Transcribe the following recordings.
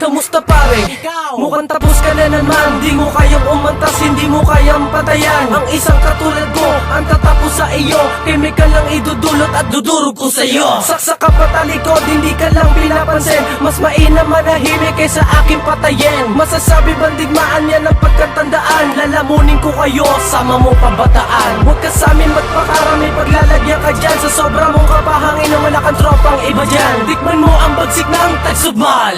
Kamusta pare? Mukhang tapos ka na naman. Di mo kayang umantas, hindi mo kayang patayan ang isang katulad ko, ang tatapos sa iyo. Chemical lang idudulot at dudurog ko sa'yo. Saksak ka patalikod, hindi ka lang pinapansin. Mas mainam manahimik kaysa aking patayin. Masasabi bang digmaan yan ang pagkatandaan? Lalamunin ko kayo, sama mo pabataan. Huwag ka sa amin magpakarami, paglalagyan ka dyan. Sa sobra mong kapahangin na wala kang tropang iba dyan. Tikman mo ang bagsik ng tagsubmal.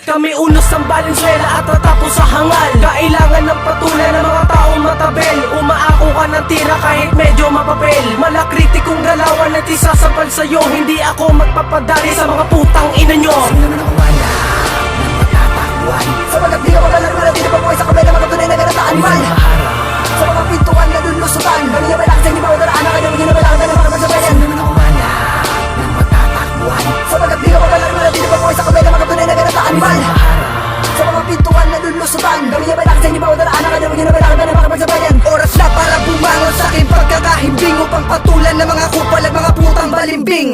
Kami unos ng Valenzuela at tatapos sa hangal. Kailangan ng patulan ng mga taong matabel. Umaako ka ng tira kahit medyo mapapel. Malakritikong galawan at isasampal sa'yo. Hindi ako magpapadali sa mga putang ina nyo. Sino naman ako wala ng matatakbuhan? Sa mga di ako kalaro, di na pa buhay sa kabila mga tunay na ganataan man. Sa mga pintuan na lulusutan, bali na malaki sa hindi mawadaraan ang kanyang hindi na malaki na mga magsabayan. Sino naman ako wala ng matatakbuhan? Sa mga di ako kalaro, di na pa buhay sa kabila mga tunay na ganataan man. Sa mga pintuan na lulusutan, bali na malaki sa hindi mawadaraan ang kanyang hindi na malaki na mga magsabayan. Oras na para bumangon sa aking pagkakahimbing upang patulan ng mga kupal at mga putang balimbing.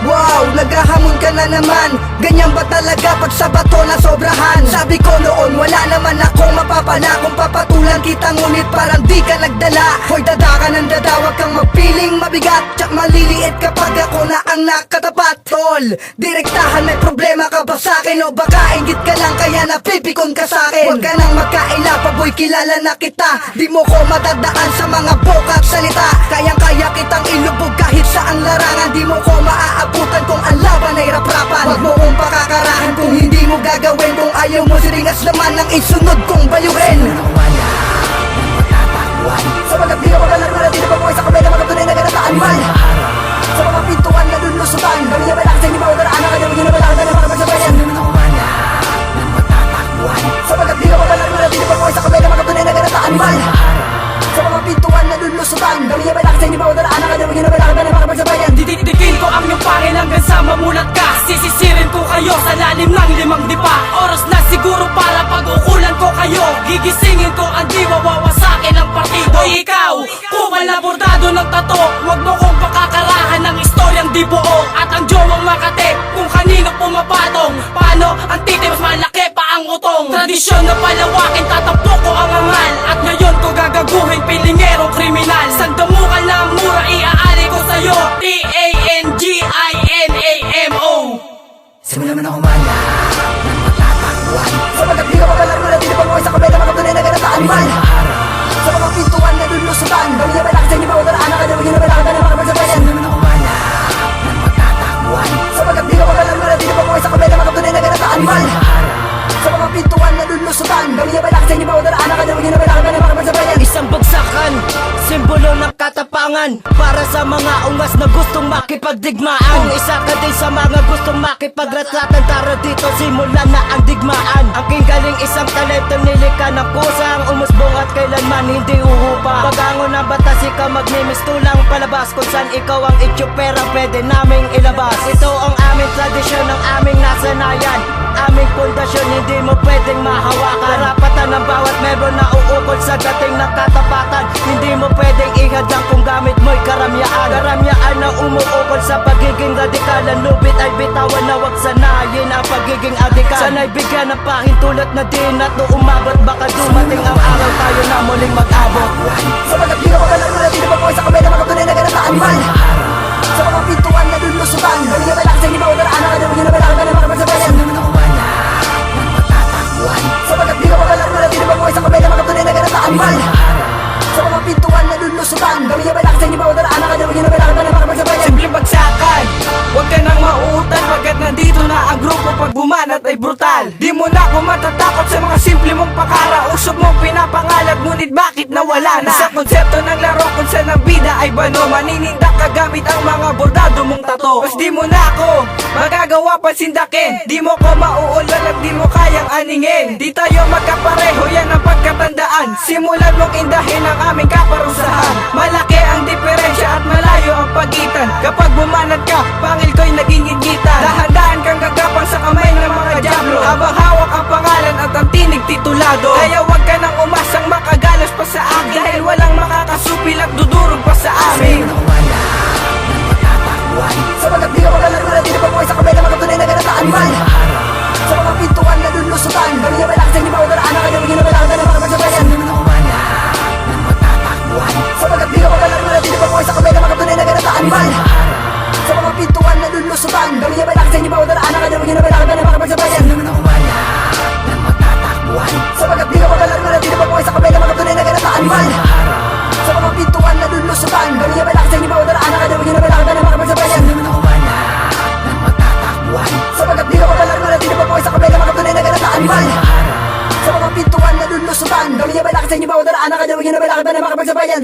Wow, naghahamon ka na naman. Ganyan ba talaga pag sa bato na sobrahan? Sabi ko noon, wala naman ako mapapala kung papatulan kita, ngunit parang di ka nagdala. Hoy dada ka ng dada, wag kang magpiling mabigat. Tsak maliliit kapag ako na ang nakatapat. Tol, direktahan, may problema ka ba sa'kin? O baka inggit ka lang kaya napipikon ka sa'kin? Huwag ka nang magkaila pa boy, kilala na kita. Di mo ko madadaan sa mga boka at salita. Kayang-kaya kitang ilubog kahit saan larangan. Di mo ko maaabutan kung ang laban ay raprapan. Wag mo kong pakakarahan kung hindi mo gagawin. Kung ayaw mo siringas naman ang isunod kong bayuhin. Sino naman wala ng matatakbuhan? Sa mga di ako kalaro na di na pa buhay sa kabila mga tunay na ganataan man. Sa mga pintuan na lulusutan, bali na malaki sa hindi mawadaraan ang kanyang hindi na malaki na mga magsabayan. Sino naman ako wala ng matatakbuhan? Sa mga di ako kalaro na di na pa buhay sa kabila mga tunay na ganataan man. Sa mga pintuan na lulusutan, bali na malaki sa hindi mawadaraan ang kanyang hindi na malaki na mga magsabayan. Didikdikin ko ang iyong pangil hanggang sa mamulat ka. Sisisirin ko kayo sa lalim ng limang dipa. Oras na siguro para pag-ukulan ko kayo. Gigisingin ko ang di wawasakin ang partido. Ikaw, kupal na bordado ng tato. Huwag mo kong pakakarahan ng istoryang di buo. At ang jowang Makate kung kanino pumapatong. Paano ang titi mas malaki pa ang utong. Tradisyon na palawakin, tatampo ko ang angal. At ngayon ko gagaguhin pilingerong kriminal. Sandamukan na ang mura, iaari ko sa'yo. T-A-N-G-I-N-A-M-O. Sino naman ako wala ng matatakbuhan? Sa mga di ako kalaro na di na pa buhay sa kabila mga tunay na ganataan man. Sa mga pintuan na lulusutan, bali na malaki sa hindi mawadaraan ang kanyang hindi na malaki na mga magsabayan. Sino naman ako wala ng matatakbuhan? Sa mga di ako kalaro na di na pa buhay sa kabila mga tunay na ganataan man. Sa mga pintuan na lulusutan, bali na malaki sa hindi mawadaraan ang kanyang hindi na malaki na mga magsabayan. Isang bagsakan, simbolo ng katapangan para sa mga ungas na gustong makipagdigmaan. Kung isa ka din sa mga gustong makipagretratan, tara dito, simulan na ang digmaan. Aking galing isang talento, nilika ng kusang umusbong at kailanman hindi uhupa. Pagangon ng batas, ikaw magmimistulang palabas. Kung saan ikaw ang itsupera, pwede naming ilabas. Ito ang aming tradisyon, ang aming nasanayan, aming pundasyon, hindi mo pwedeng mahawakan. Karapatan ng bawat membro na uukol sa dating ng katapatan. Hindi mo pwedeng ihadlang kung gamit mo'y karamyaan. Karamyaan na umuukol sa pagiging radikal. Ang lupit ay bitawan na wag sanayin ang pagiging adikal. Sana'y bigyan ng pahintulot na din at no umabot baka dumating ang araw tayo na muling mag-abot. Sa mga di ako kalaro na di na pa buhay sa kabila mga tunay na ganataan man. Sa mga pintuan na lulusutan, bali na malaki sa hindi mawadaraan ang kanyang hindi na malaki na mga magsabayan. Sino naman ako wala ng matatakbuhan? Sa mga di ako kalaro na di na pa buhay sa kabila mga tunay na ganataan man. Sa mga pintuan na lulusutan, bali na malaki sa hindi mawadaraan ang kanyang hindi na malaki na mga magsabayan. Simpleng bagsakan, huwag ka nang mauutan pagkat nandito na ang grupo. Pag bumanat ay brutal, di mo na ako matatakot sa mga simple mong pakara. Usog mong pinapangalat, ngunit bakit nawala na? Sa konsepto ng laro kung saan ang bida ay bano, maninindak ka gamit ang mga bordado mong tato. Mas di mo na ako magagawa pa sindakin, di mo ko mauulan at di mo kayang aningin. Di tayo magkapareho, yan ang pagkatandaan. Simulan mong indahin ang aming kaparusahan. Malaki ang diferensya at malayo ang pagitan. Kapag bumanat ka, pangil ko'y naging ingitan. Dahan-dahan kang gagapang sa kamay ng mga diablo, habang hawak ang pangalan at ang tinig titulado. Kaya wag ka nang umasang makagalos pa sa akin, dahil walang makakasupil at dudurog pa sa amin. Sino naman wala ng matatakbuhan? Sa mga di ako kalaro na di na pa buhay sa kabila mga tunay na ganataan animal Sa mga pintuan na lulusutan Bali na balak sa inyo mga daraan ang kanyang ginabalakan ng mga pagsabayan Ng mga wala ng matatakbuhan. Sapagat di ka mabalang na di pa buhay sa kamay ng mga tunay na ganap na animal Sa mga pintuan na lulusutan Bali na balak sa inyo mga daraan ang kanyang ginabalakan ng mga pagsabayan Ng mga wala ng matatakbuhan. Sapagat di ka mabalang na di pa buhay sa kamay ng mga tunay na ganap na animal Sa mga pintuan na lulusutan Bali na balak sa inyo mga daraan ang kanyang ginabalakan ng mga pagsabayan Ng mga wala ng matatakbuhan. Sapagat di ka mabalang na di pa buhay sa kamay ng mga tunay na ganap na animal Sa mga pintuan na lulusutan Bali na balak sa inyo mga daraan ang kanyang ginabalakan ng mga pagsabayan